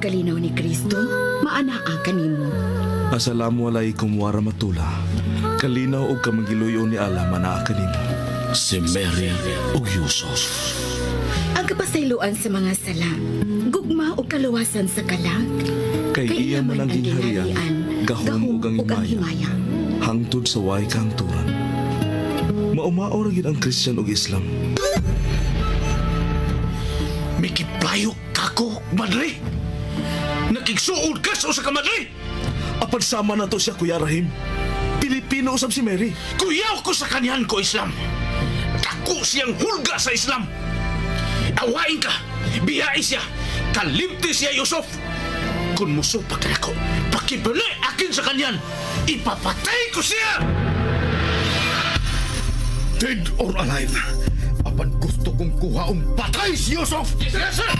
pagkalinaw ni Kristo, maanaa kanimo. Assalamualaikum warahmatullah. Kalinaw og kamangiluyo ni Allah manaa kanimo. Si Mary ug Yusuf. Ang kapasayloan sa mga sala, gugma o kaluwasan sa kalag, Kay iya man ang gingharian, gahom ug ang himaya, hangtod sa way kahangturan. Maumao ra gid ang Christian ug Islam. Mikiplayo kako, madre. Nakigsuod ka sa usa ka madre. Apan sama na to siya, Kuya Rahim. Pilipino usab si Mary. Kuyaw ko sa kanyan ko Islam. Dako siyang hulga sa Islam. Awain ka, biyai siya, kalimti siya Yusuf. Kung musupak ka ako, pakibali akin sa kanyan, ipapatay ko siya! Dead or alive, apan gusto kong kuhaong patay si Yusuf! Yes, sir!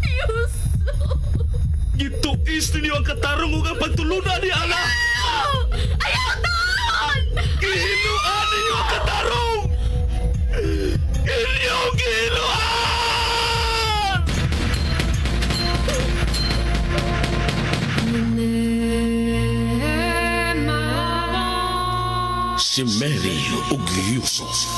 Yusuf! Gituis ninyo ang katarong ug ang pagtulunan ni Allah. Ayaw doon! Gihinuan ninyo ang katarong! Inyong gihinuan! Si Mary ug Yusuf.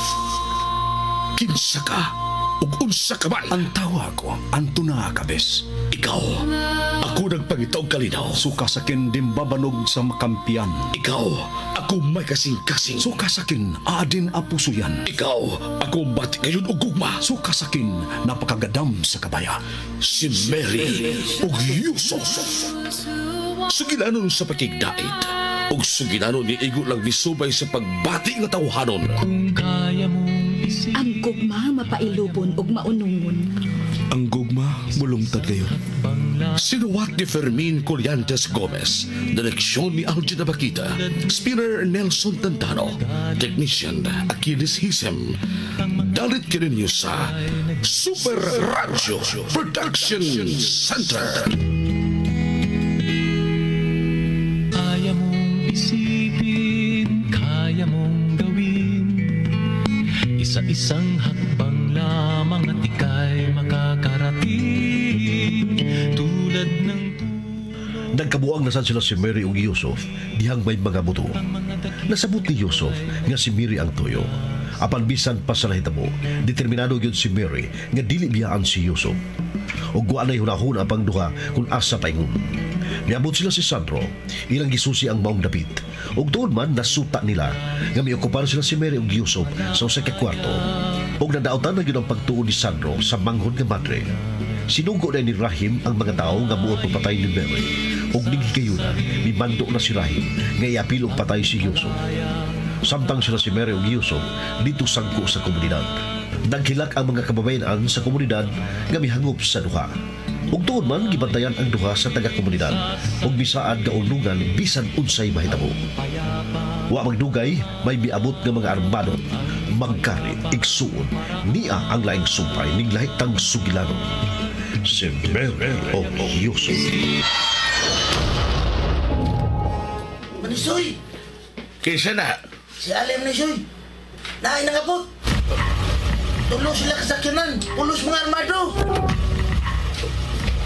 Kinsa ka ug unsa ka man? Ang tawa ko, Antuna Kabes. Ikaw, ako nagpangitaw kalinaw. Suka sakin dimbabanog sa makampian. Ikaw, ako may kasing-kasing. Suka sakin adin apuso yan. Ikaw, ako bati kayon og gugma. Suka sakin napakagadam sa kabaya. Si Mary ug Yusuf. Sugilanon sa pakigdait. Ug sugilanon ni igo lang misubay sa pagbati nga tawhanon. Ang gugma mapailubon ug maunungon. Ang gugma mulungtad kayo. Sinuwat ni Fermin Colliantes Gomez, direksyon ni Algina Bakita, spinner Nelson Tantano, technician Achilles Hisem. Dalit kininyo sa Super Radio Production Center. Kaya mong isipin, kaya mong gawin, isa-isang hakbang lamang at ika'y makakarating tulad ng Nagkabuang nasan sila si Mary ug Yusuf dihang may mga buto. Nasabot ni Yusuf nga si Mary ang tuyo. Apan bisan pa sa nahitabo, determinado gyud si Mary nga dili biyaan si Yusuf. Ug wa nay hunahon apang duha kung asa paingon. Niabot sila si Sandro, ilang gisusi ang maong dapit. Ug tuod man nasuta nila nga miokupar sila si Mary ug Yusuf sa usa ka kwarto. Ug nadaotan na gyud ang pagtuon ni Sandro sa manghon nga madre. Sinugo na ni Rahim ang mga tao nga buot patay ni Mary. Ug nigigayunan, mimando na si Rahim nga iapil og patay si Yusuf. Samtang sila si Mary ug Yusuf dito sangko sa komunidad. Naghilak ang mga kababayan sa komunidad nga mihangop sa duha. Ug tuod man gibantayan ang duha sa taga-komunidad ug bisaad nga ulungan bisan unsay mahitabo. Wa magdugay may miabot nga mga armado, magkari, igsuon, niya ang laing sumpay ning lahitang sugilanon. Si Mary o Yusuf. Manisoy! Kaysa na, Si Alim Manisoy! Naay nangapot! Tulo sila kasakyanan! Pulos mga armado!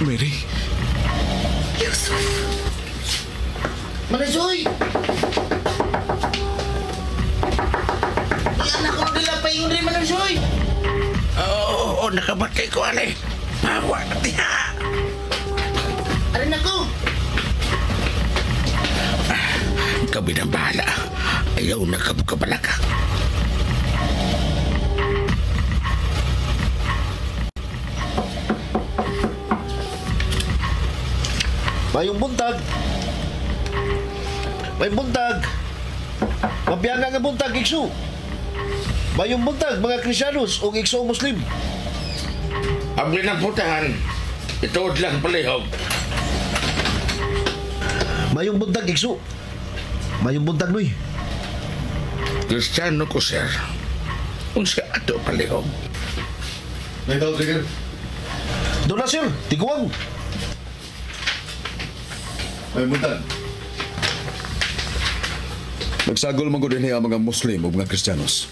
Mary, Yusuf! Manisoy! Ay, anak ko nila paingon rin, Manisoy! Oo, nakabatay ko, ale. Bawa na tiha. Arin ako! Kami na bahala. Ayaw na kabukabalaka. Mayong buntag. May buntag. Mabiyanga nga buntag, Iksu. Mayong buntag, mga Krisyanos o Iksu o Muslim. Ang ginaputahan, ito lang palihog. Mayong buntag, Iksu. Mayong buntag, Noy. Kristiyano ko, sir. Unsa ato palihog. May tawag ka. Doon na, sir. Tiguang. May buntag. Nagsagol man gud dinhi ang mga Muslim ug mga Kristiyanos.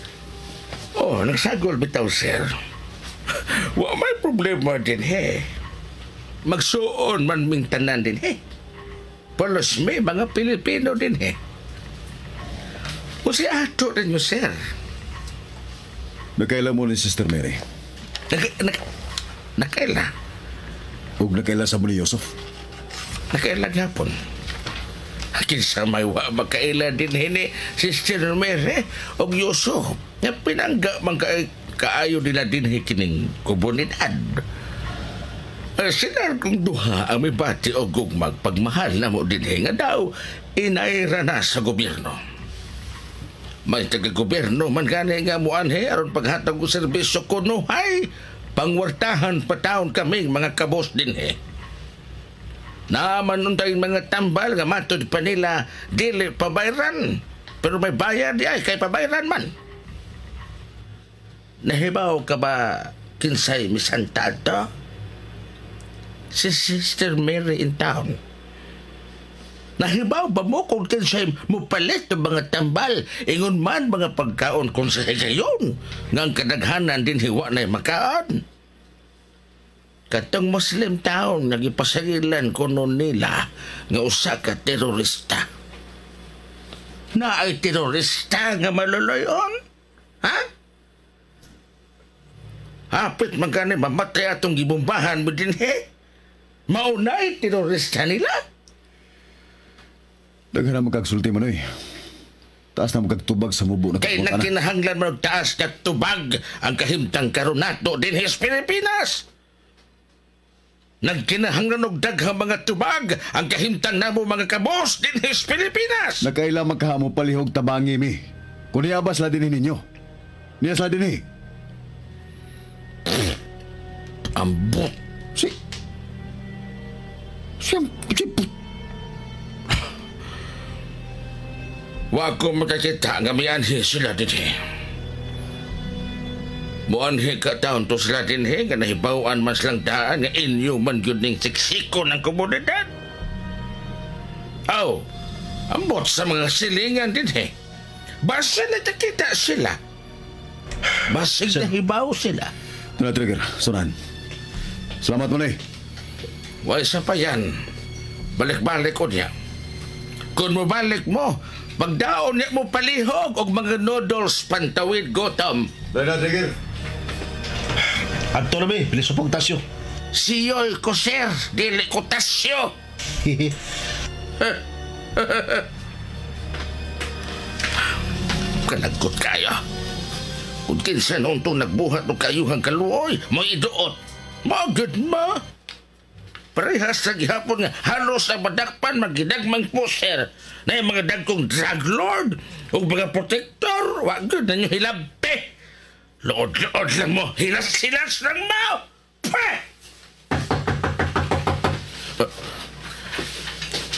Oh, nagsagol bitaw, sir. Wa may problema din he. Magsuon man ming tanan din he. Palos may mga Pilipino din he. O si ato rin yung sir. Nakaila mo ni Sister Mary. Nakaila. Ug nakaila sa mo ni Yusuf. Nakaila gapon. Kinsa may wa makaila din hini Sister Mary o Yusuf. Nga pinangga man kaayo nila din kining komunidad. Sila kong duha ang may bati o gugmag pagmahal na mo din nga daw inaira na sa gobyerno. May taga-gobyerno man gani nga mo anhe aron paghatag og serbisyo kuno hay pangwartahan pa taon kaming mga kabos din he. Naman untay mga tambal nga matod pa nila dili pabayran pero may bayad di ay kay pabayran man. Nahibaw ka ba kinsay misantado? Si Sister Mary in town. Nahibaw ba mo kung kinsay mo palit ng mga tambal ingon man mga pagkaon kung sa higayon nga ang kadaghanan din hiwa na makaon? Katong Muslim town nagipasagilan kuno nila nga usa ka terorista. Na ay terorista nga maloloyon? Ha? Hapit magkano mamatay atong gibombahan mo din he? Maunay terorista nila? Daghan na magkagsulti man oy. Taas na magkagtubag sa mubo na Kay nakinahanglan mo taas na tubag ang kahimtang karunato din his Pilipinas. Nagkinahanglan og daghang mga tubag ang kahimtang namo mga kabos din his Pilipinas. Nakaila magkahamo palihog tabangi mi. Kung niabas la din ninyo. Niyas la din Ambot. Wa ko makakita nga mianhi sila din he. Muanhi ka taon to sila din he nga nahibawan man silang daan nga inyo man yun ning siksiko ng komunidad. Aw, ambot sa mga silingan din he. Basta nakita sila. Basig nahibaw sila. Ito na, Trigger. Sunan. Salamat mo na Way sa pa yan. Balik-balik ko niya. Kung mabalik mo, pagdaon niya mo palihog og mga noodles pantawid gutom. Dahil na, Trigger. Adto na mi, bilis pong tasyo. Siyo'y koser, dili ko tasyo. Kanagot kayo. Kung kinsa noon itong nagbuhat o kayuhang kaluoy, mo iduot. Magod mo. Parehas sa gihapon nga halos sa badakpan magidagmang poser na yung mga dagkong drug lord o mga protector. Wagod na nyo hilabe. Lood-lood lang mo. Hilas-hilas lang mo. Pweh!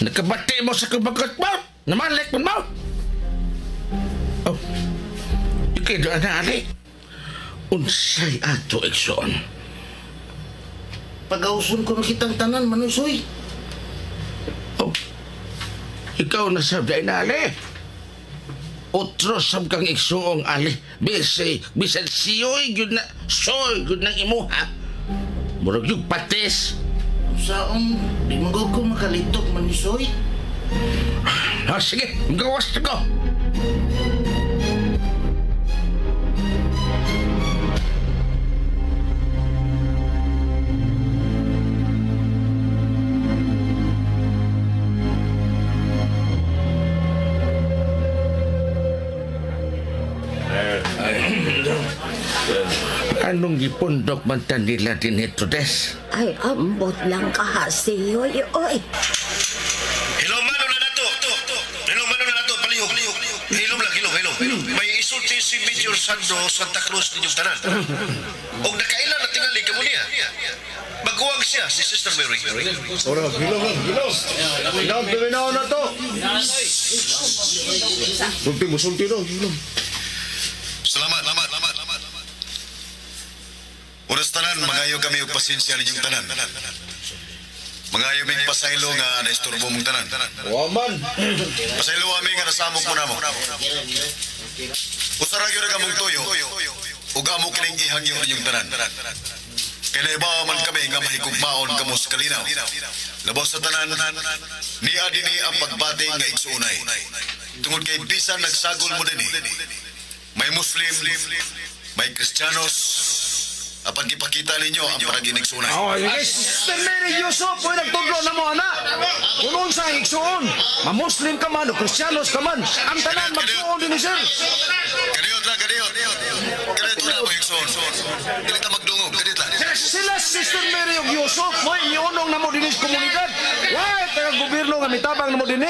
Nakabati mo sa kubagot mo. Namalik mo mo. Oh. Ikay doon na, Ali. Unsay ato, Exxon. Pag-ausun ko nakitang tanan, manusoy. Oh. Ikaw na sabday na, Ali. Otros sab kang igsuong, Ali. Bisan siyoy, yun na, soy, yun na imuha. Murag yung patis. Saong, di mo ko makalitok, manusoy. Sige, gawas na ko. Anong gipundok man ta nila din ito, Des? Ay, ambot lang kahasi, oy. Hilom mano na nato. Hilom mano na nato, palihog. Hilom lang, hilom. May isulti si Major Sando Santa Cruz ninyong tanan. O nakailan na tingali ka mo niya. Maghuwag siya, si Sister Mary. Ora, hilom lang. Hilom, piminaw na to. Sulti mo, hilom. Salamat. Uras tanan, mangayo kami og pasensya ninyong tanan. Mangayo mig pasaylo nga naisturbo mong tanan. Waman. Pasaylo kami nga nasamok mo na mo. Usara gyud ka mong toyo. Ug amo kining ihangyo ninyong tanan. Kinaibawa man kami nga mahigugmaon kamo sa kalinaw. Labos sa tanan, niya dini ang pagbati nga igsuunay. Tungod kay bisan nagsagol mo din may Muslim, may Kristiyanos, apan gipakita ninyo ang paragin igsuunay. Sister Mary Yusuf, kung nagtudlo na mo, anak. Kung sa igsuon, ma-Muslim ka man o Kristiyanos ka man, ang tanan magsuon din ni sir. Kadiyot lang, kadiyot. Kadiyot na mo igsuon. Dili ta magdungog, kadiyot lang. Sila Sister Mary ug Yusuf, mo iniunong na mo din sa komunidad. Why, taga-gobyerno nga mitabang na mo din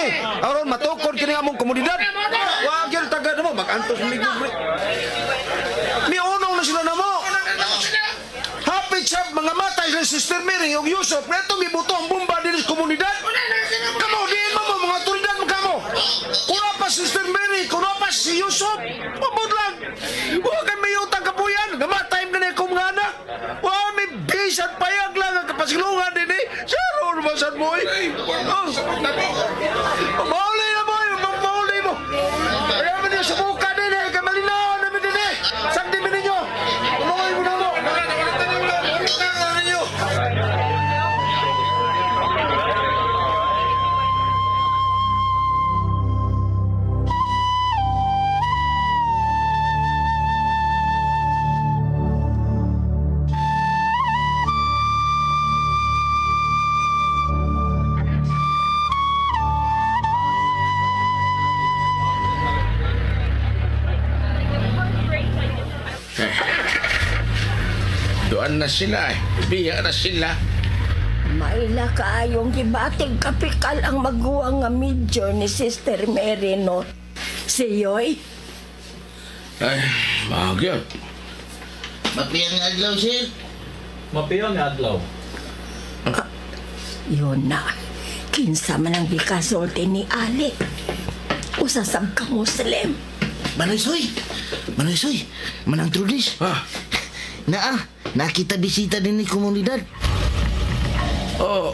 aron matukod kini among komunidad. Wag yung taga na mo, mag-antos migugri. Miunong na sila na mo. Hapit siya mga matay sa Sister Mary ug Yusuf, neto mibuto ang bomba din sa komunidad. Kamo, diin mo mga otoridad mo kamo. Kuna pa Sister Mary, kuna pa si Yusuf. Mabot lang. Huwag kang may utang kapuyan. Gamatay mo na yung kumngana. Huwag may bisan payag lang ang kapasilungan din Saro naman saan mo Mauli na mo mauli mo. Kaya mo niyo sa buka din kamalinawan namin din Sakti mo ninyo. Tulungan mo na mo. Tulungan ninyo. Doon na sila Biya na sila. Maila kaayong gibating kapikal ang maguwang nga medyo ni Sister Mary, no? Siyoy? Ay, bagyo. Mapiyang adlaw, sir. Mapiyang adlaw. Yun na. Kinsa man ang bikasulti ni Ali. Usasab ka Muslim. Manoy Soy, manang trudis. Nakita bisita din ni komunidad. Oh,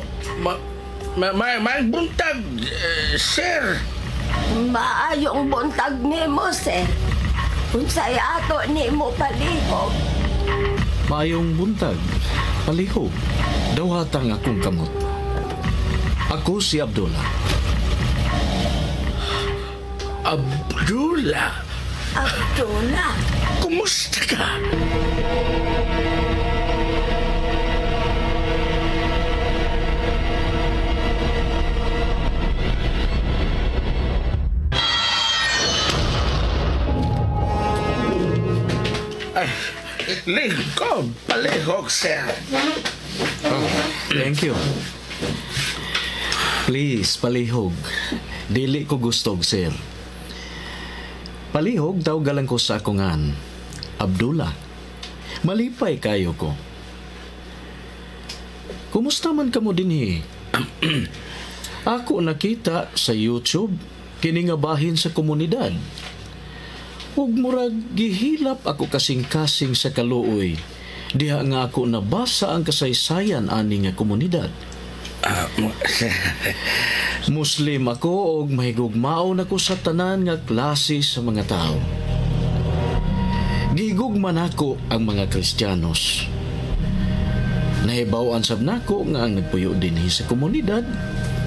may buntag, sir. Maayong buntag ni mo, sir. Unsay ato ni mo palihog. Maayong buntag, palihog, dawhatang akong kamot. Ako si Abdullah. Abdullah? Abdullah? Kumusta ka? Lingkod, palihog, sir. Oh, thank you. Please, palihog. Dili ko gustog, sir. Palihog daw galang ko sa akungan. Abdullah. Malipay kayo ko. Kumusta man kamo dinhi? Ako nakita sa YouTube kiningabahin sa komunidad. Ug murag gihilap ako kasing-kasing sa kaluoy. Diha nga ako nabasa ang kasaysayan ani nga komunidad. Muslim ako ug mahigugmaon ako sa tanan nga klase sa mga tao. Gigugman ako ang mga Kristiyanos. Nahibaw-an sab nako nga ang nagpuyo dinhi sa komunidad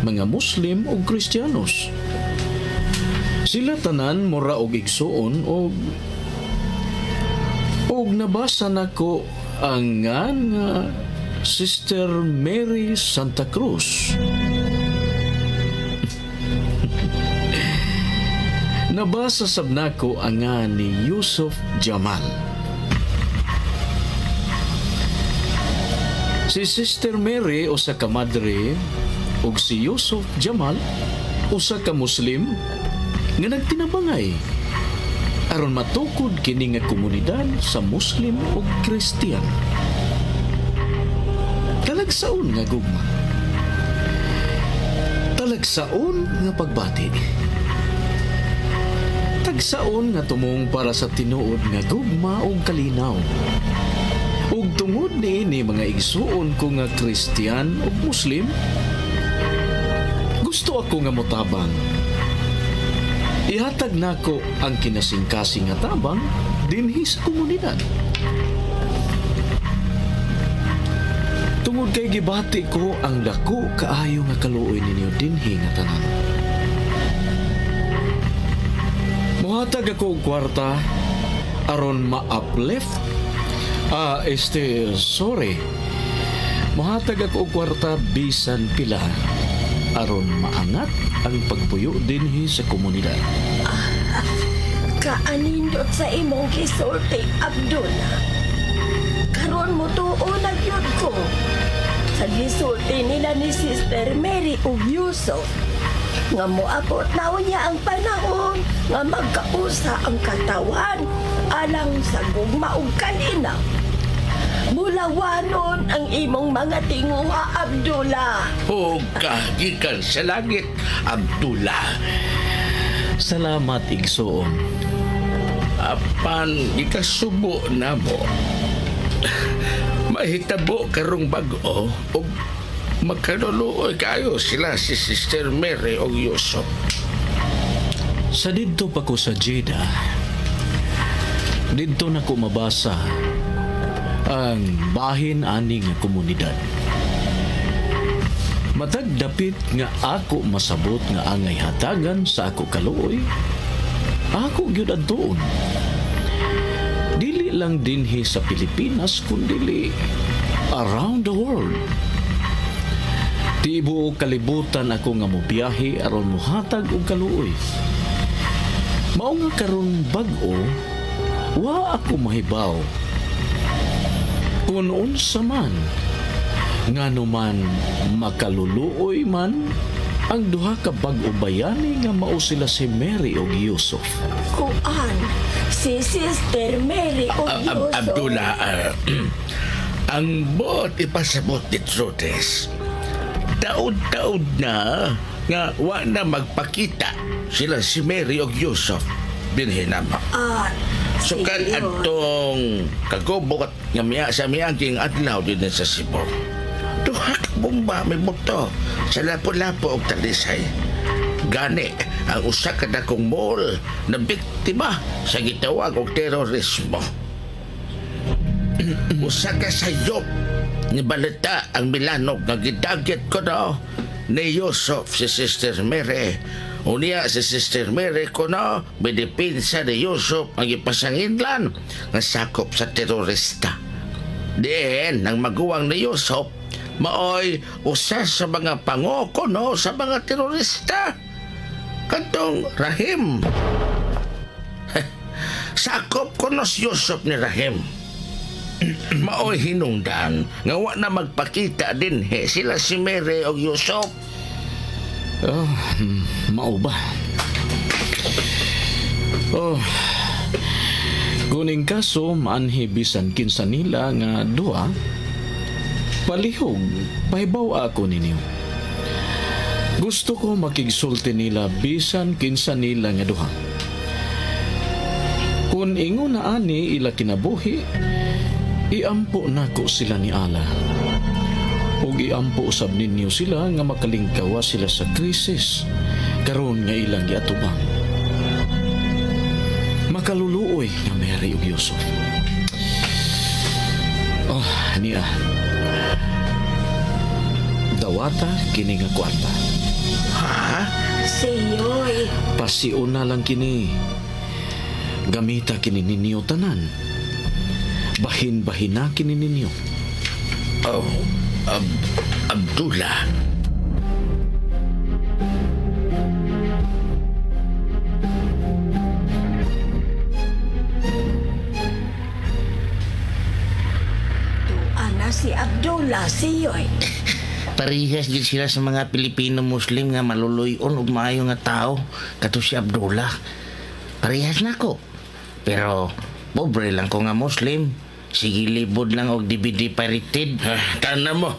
mga Muslim ug Kristiyanos. Sila tanan mura og igsuon og nabasa nako ang nga Sister Mary Santa Cruz. Nabasa sab nako ang nga ni Yusuf Jamal. Si Sister Mary usa ka madre ug si Yusuf Jamal usa ka Muslim nga nagtinabangay aron matukod kini nga komunidad sa Muslim ug Kristiyan. Talagsaon nga gugma. Talagsaon nga pagbati. Tagsaon nga tumong para sa tinuod nga gugma ug kalinaw. Ug tungod niini mga igsuon ko nga Kristiyan ug Muslim, gusto ako nga motabang. Ihatag nako ang kinasing-kasing nga tabang dinhi sa komunidad. Tungod kay gibati ko ang dako kaayo nga kaluoy ninyo dinhi nga tanan. Muhatag ako og kwarta aron ma-uplift. Sorry. Muhatag ako og kwarta bisan pila aron maangat ang pagpuyo dinhi sa komunidad. Kaanindot sa imong gisulti, Abdullah. Karon mo tuon na gyud ko. Sa gisulti nila ni Sister Mary ug Yusuf, nga moabot na unya ang panahon nga magkausa ang katawan alang sa gugma ug kalinaw. Mulawanon ang imong mga tinguha, Abdullah. O kagikan sa langit, Abdullah. Salamat, Igsoon. Apan ikasubo na mo. Mahitabo karong bag-o o magkaluluoy kayo sila si Sister Mary o Yusuf. Sa didto pa ko sa Jeddah, didto na ko mabasa ang bahin ani nga komunidad. Matag dapit nga ako masabot nga angay hatagan sa ako kaluoy, ako gyud adtoon. Dili lang dinhi sa Pilipinas kundi around the world. Tibuok kalibutan ako nga mobiyahe aron mohatag og kaluoy. Mao nga karon bag-o, wa ako mahibaw kung unsa man ngano man makaluluoy man ang duha ka bag-o bayani nga mao sila si Mary ug Yusuf. Kuan, si Sister Mary ug Yusuf. Abdullah, ang bot ipasabot ni Trotes. Taod-taod na nga wa na magpakita sila si Mary ug Yusuf binhi na mo. Sukan atong kagubot nga miya sa miyaging adlaw din sa Cebu. Duha ka bomba may buto sa Lapu-Lapu og Talisay. Gani ang usa ka dakong mall na biktima sa gitawag og terorismo. Usa ka sayop ni balita ang Milanog nga gidagit ko no ni Yusuf si Sister Mary. Unya si Sister Mary ko no bidipinsa ni Yusuf ang ipasangidlan nga sakop sa terorista. Diin ang maguwang ni Yusuf maoy usa sa mga pangoko no sa mga terorista katong Rahim. Sakop ko no si Yusuf ni Rahim. Maoy hinungdan nga wa na magpakita din sila si Mary o Yusuf. Mao ba? Kuning kaso maanhi bisan kinsa nila nga duha, palihog pahibaw ako ninyo. Gusto ko makigsulti nila bisan kinsa nila nga duha. Kung ingon na ani ila kinabuhi, iampo nako sila ni Allah. Ug iampo usab ninyo sila nga makalingkawa sila sa krisis karon nga ilang giatubang. Makaluluoy nga Mary ug Yusuf. Niya. Dawata kini nga kwarta. Ha? Siyoy. Pasiuna lang kini. Gamita kini ninyo tanan. Bahin-bahina kini ninyo. Abdullah. Ana si Abdullah, siyoy. Parehas din sila sa mga Pilipino-Muslim nga maluluyon ug maayo nga tao kato si Abdullah. Parehas na ko. Pero pobre lang ko nga Muslim. Sige libod lang og DVD pirated. Tana mo.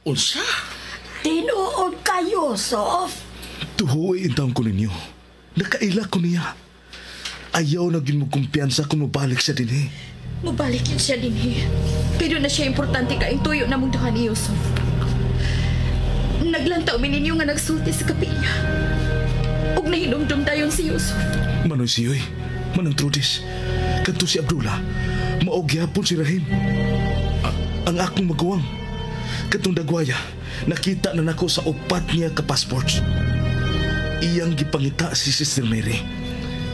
Unsa? Tinuod ka, Yusuf. Tuhoy intang ko ninyo. Nakaila ko niya. Ayaw na mo kumpiyansa kung mabalik siya din eh. Mabalik yun siya din eh. Pero na siya importante ka yung tuyo na mong duha ni Yusuf. Naglantaw mi ninyo nga nagsulti sa kapilya. ug nahinumdum dayon si Yusuf. Manoy siyoy, manang Trudis. Kadto si Abdullah, maog gyapon si Rahim. Ang akong maguwang. Katong dagwaya, nakita na nako sa upat niya ka passports. Iyang gipangita si Sister Mary.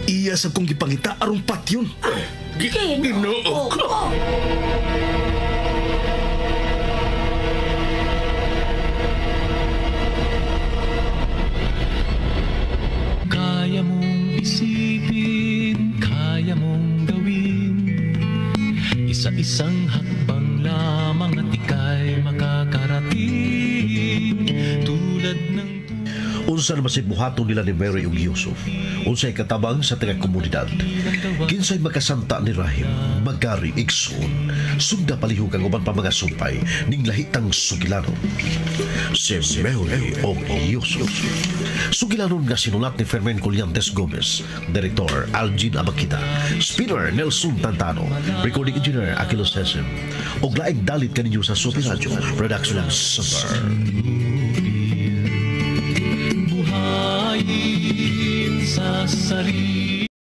Iya sa kong gipangita arong patyon. Ginoo ko. Kaya mong isipin, kaya mong gawin. Isa-isang hakbang lamang at ika'y makakarating. Tulad ng Unsa naman si buhaton nila ni Mary ug Yusuf? Unsay katabang sa taga komunidad? Kinsay makasanta ni Rahim, magari igsoon, sugda palihog ang uban pa mga sumpay ning lahitang sugilanon. Si Mary ug Yusuf. Sugilanon nga sinulat ni Fermin Colliantes Gomez, Direktor Algin Abakita, Spinner Nelson Tantano, Recording Engineer Aquilo Sesim, ug laing dalit kaninyo sa Sophie Radio Production Center. buhayin sa sarili.